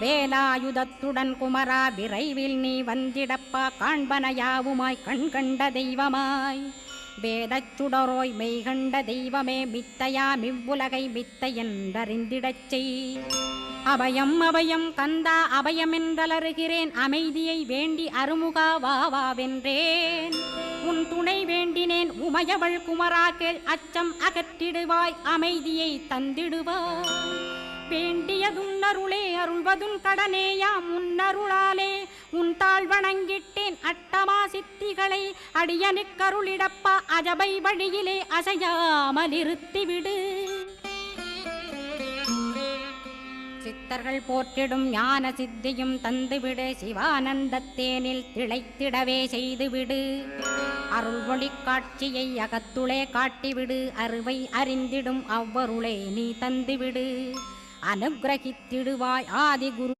வேலாயுதத்துடன் குமரா விரைவில் நீ வந்திடப்பா காண்பனையாவுமாய் கண் கண்ட தெய்வமாய் வேதச் சுடரோய் மெய்கண்ட தெய்வமே மித்தையா மிவ்வுலகை மித்தை என்றறிந்திடச் செய் அபயம் அபயம் கந்தா அபயமென்றலறுகிறேன் அமைதியை வேண்டி அருமுகா வா வென்றேன் உன் துணை வேண்டினேன் உமையவள் குமரா கேள் அச்சம் அகற்றிடுவாய் அமைதியை தந்திடுவாய் வேண்டியதுன்னருளே அருள்வதும் கடனேயாம் உன்னருளாலே உன் தாழ் வணங்கிட்டேன் அட்டமா சித்திகளை அடியனுக்கருளிடப்பா அஜபை வழியிலே அசையாமல் இருத்திவிடு சித்தர்கள் போற்றிடும் ஞான சித்தியும் தந்துவிடு சிவானந்தத்தேனில் திளைத்திடவே செய்துவிடு அருள்மொழி காட்சியை அகத்துளே காட்டிவிடு அருவை அறிந்திடும் அவ்வருளே நீ தந்துவிடு அனுக்கிரகித்திடுவாய் ஆதி குரு